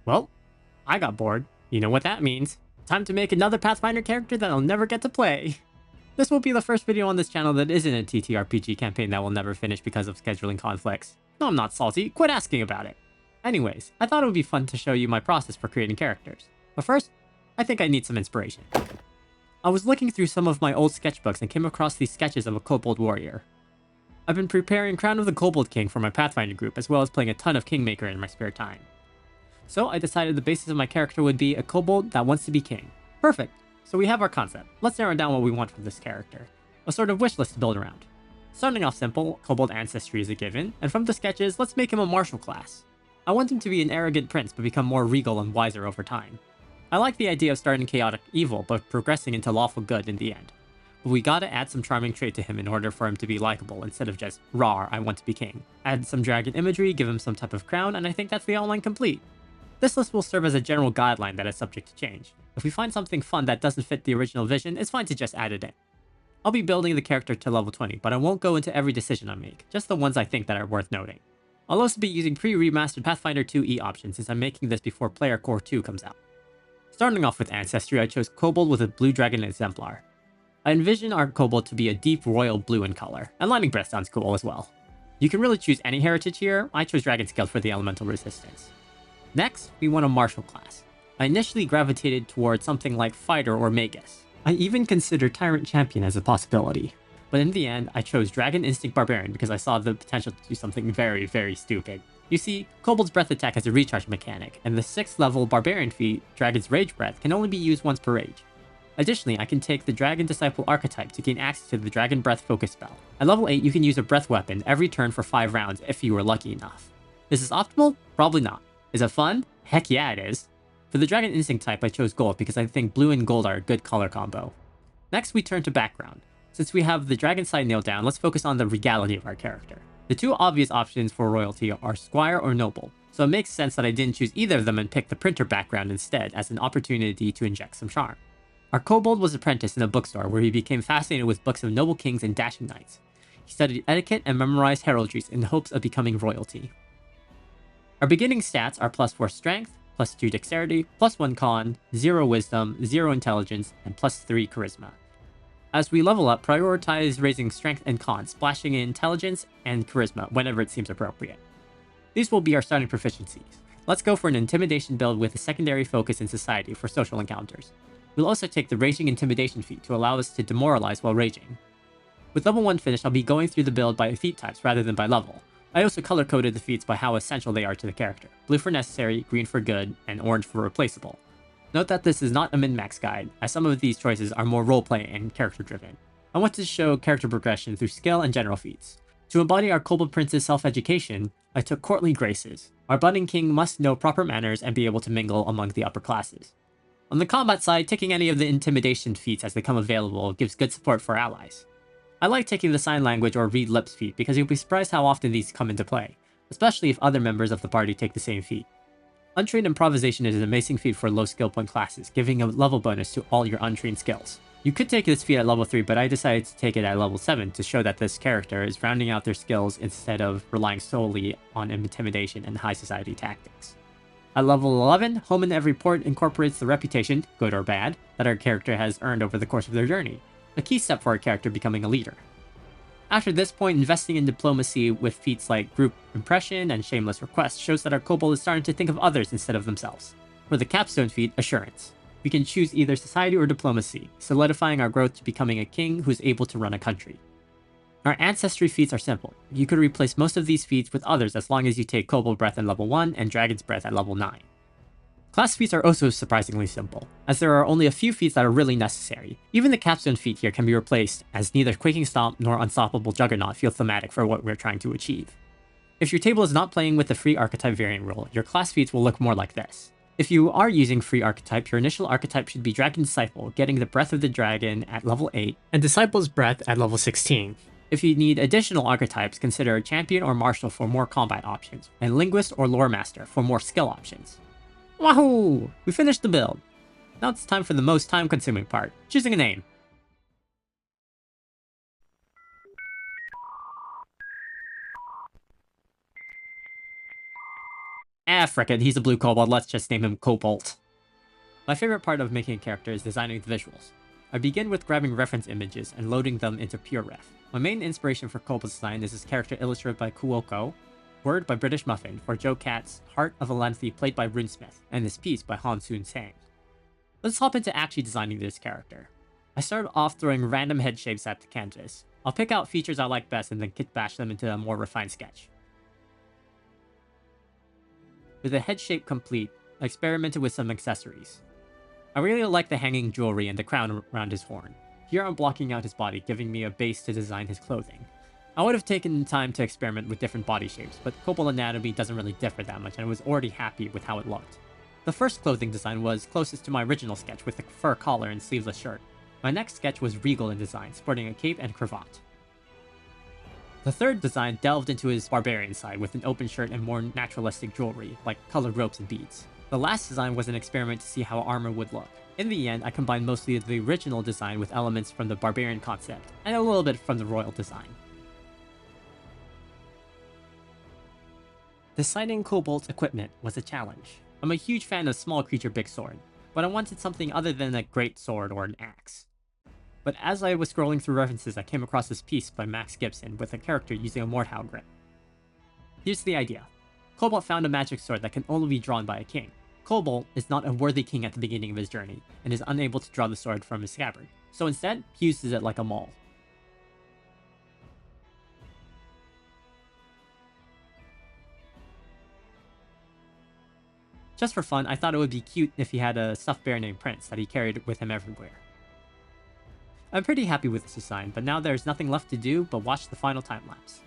Well, I got bored. You know what that means. Time to make another Pathfinder character that I'll never get to play. This will be the first video on this channel that isn't a TTRPG campaign that will never finish because of scheduling conflicts. No, I'm not salty. Quit asking about it. Anyways, I thought it would be fun to show you my process for creating characters. But first, I think I need some inspiration. I was looking through some of my old sketchbooks and came across these sketches of a Kobold warrior. I've been preparing Crown of the Kobold King for my Pathfinder group, as well as playing a ton of Kingmaker in my spare time. So I decided the basis of my character would be a kobold that wants to be king. Perfect! So we have our concept. Let's narrow down what we want from this character. A sort of wish list to build around. Starting off simple, kobold ancestry is a given, and from the sketches, let's make him a martial class. I want him to be an arrogant prince but become more regal and wiser over time. I like the idea of starting chaotic evil but progressing into lawful good in the end. But we gotta add some charming trait to him in order for him to be likable instead of just, rawr, I want to be king. Add some dragon imagery, give him some type of crown, and I think that's the outline complete. This list will serve as a general guideline that is subject to change. If we find something fun that doesn't fit the original vision, it's fine to just add it in. I'll be building the character to level 20, but I won't go into every decision I make, just the ones I think that are worth noting. I'll also be using pre-remastered Pathfinder 2e options since I'm making this before Player Core 2 comes out. Starting off with ancestry, I chose Kobold with a blue dragon exemplar. I envision our Kobold to be a deep royal blue in color, and Lightning Breath sounds cool as well. You can really choose any heritage here. I chose Dragon Scale for the elemental resistance. Next, we want a martial class. I initially gravitated towards something like Fighter or Magus. I even considered Tyrant Champion as a possibility. But in the end, I chose Dragon Instinct Barbarian because I saw the potential to do something very, very stupid. You see, Kobold's Breath attack has a recharge mechanic, and the 6th level Barbarian feat, Dragon's Rage Breath, can only be used once per rage. Additionally, I can take the Dragon Disciple archetype to gain access to the Dragon Breath focus spell. At level 8, you can use a breath weapon every turn for 5 rounds if you were lucky enough. Is this optimal? Probably not. Is it fun? Heck yeah, it is. For the Dragon Instinct type, I chose gold because I think blue and gold are a good color combo. Next, we turn to background. Since we have the dragon side nailed down, let's focus on the regality of our character. The two obvious options for royalty are squire or noble, so it makes sense that I didn't choose either of them and pick the printer background instead as an opportunity to inject some charm. Our kobold was apprenticed in a bookstore where he became fascinated with books of noble kings and dashing knights. He studied etiquette and memorized heraldries in hopes of becoming royalty. Our beginning stats are +4 strength, +2 dexterity, +1 con, 0 wisdom, 0 intelligence, and +3 charisma. As we level up, prioritize raising strength and con, splashing in intelligence and charisma whenever it seems appropriate. These will be our starting proficiencies. Let's go for an intimidation build with a secondary focus in society for social encounters. We'll also take the raging intimidation feat to allow us to demoralize while raging. With level 1 finished, I'll be going through the build by feat types rather than by level. I also color-coded the feats by how essential they are to the character. Blue for necessary, green for good, and orange for replaceable. Note that this is not a min-max guide, as some of these choices are more roleplay and character-driven. I want to show character progression through skill and general feats. To embody our Kobold Prince's self-education, I took courtly graces. Our budding king must know proper manners and be able to mingle among the upper classes. On the combat side, taking any of the intimidation feats as they come available gives good support for allies. I like taking the sign language or read lips feat because you'll be surprised how often these come into play, especially if other members of the party take the same feat. Untrained improvisation is an amazing feat for low skill point classes, giving a level bonus to all your untrained skills. You could take this feat at level 3, but I decided to take it at level 7 to show that this character is rounding out their skills instead of relying solely on intimidation and high society tactics. At level 11, Home in Every Port incorporates the reputation, good or bad, that our character has earned over the course of their journey, a key step for our character becoming a leader. After this point, investing in diplomacy with feats like Group Impression and Shameless Request shows that our kobold is starting to think of others instead of themselves. For the capstone feat, Assurance, we can choose either society or diplomacy, solidifying our growth to becoming a king who is able to run a country. Our ancestry feats are simple. You could replace most of these feats with others as long as you take Kobold Breath at level 1 and Dragon's Breath at level 9. Class feats are also surprisingly simple, as there are only a few feats that are really necessary. Even the capstone feat here can be replaced, as neither Quaking Stomp nor Unstoppable Juggernaut feel thematic for what we're trying to achieve. If your table is not playing with the free archetype variant rule, your class feats will look more like this. If you are using free archetype, your initial archetype should be Dragon Disciple, getting the Breath of the Dragon at level 8, and Disciple's Breath at level 16. If you need additional archetypes, consider Champion or Martial for more combat options, and Linguist or Lore Master for more skill options. Wahoo! We finished the build. Now it's time for the most time-consuming part, choosing a name. Frick it, he's a blue kobold, let's just name him Kobold. My favorite part of making a character is designing the visuals. I begin with grabbing reference images and loading them into PureRef. My main inspiration for Kobold's design is his character illustrated by Kuoko, word by British Muffin for Joe Cat's Heart of Alanthi played by Runesmith, and this piece by Han Soon Sang. Let's hop into actually designing this character. I started off throwing random head shapes at the canvas. I'll pick out features I like best and then kit bash them into a more refined sketch. With the head shape complete, I experimented with some accessories. I really like the hanging jewelry and the crown around his horn. Here I'm blocking out his body, giving me a base to design his clothing. I would have taken time to experiment with different body shapes, but kobold anatomy doesn't really differ that much and I was already happy with how it looked. The first clothing design was closest to my original sketch with a fur collar and sleeveless shirt. My next sketch was regal in design, sporting a cape and cravat. The third design delved into his barbarian side with an open shirt and more naturalistic jewelry, like colored ropes and beads. The last design was an experiment to see how armor would look. In the end, I combined mostly the original design with elements from the barbarian concept, and a little bit from the royal design. Deciding Kobold's equipment was a challenge. I'm a huge fan of small creature big sword, but I wanted something other than a great sword or an axe. But as I was scrolling through references, I came across this piece by Max Gibson with a character using a Mordhau grip. Here's the idea. Kobold found a magic sword that can only be drawn by a king. Kobold is not a worthy king at the beginning of his journey, and is unable to draw the sword from his scabbard, so instead, he uses it like a maul. Just for fun, I thought it would be cute if he had a stuffed bear named Prince that he carried with him everywhere. I'm pretty happy with this design, but now there's nothing left to do but watch the final time-lapse.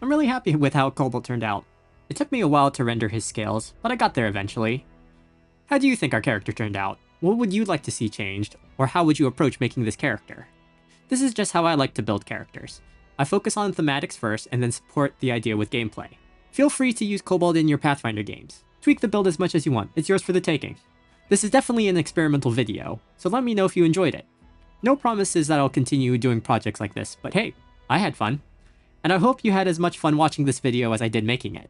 I'm really happy with how Kobold turned out. It took me a while to render his scales, but I got there eventually. How do you think our character turned out? What would you like to see changed, or how would you approach making this character? This is just how I like to build characters. I focus on thematics first and then support the idea with gameplay. Feel free to use Kobold in your Pathfinder games. Tweak the build as much as you want, it's yours for the taking. This is definitely an experimental video, so let me know if you enjoyed it. No promises that I'll continue doing projects like this, but hey, I had fun. And I hope you had as much fun watching this video as I did making it.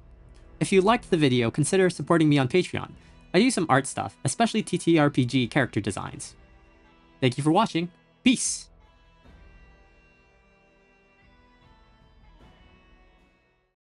If you liked the video, consider supporting me on Patreon. I do some art stuff, especially TTRPG character designs. Thank you for watching. Peace!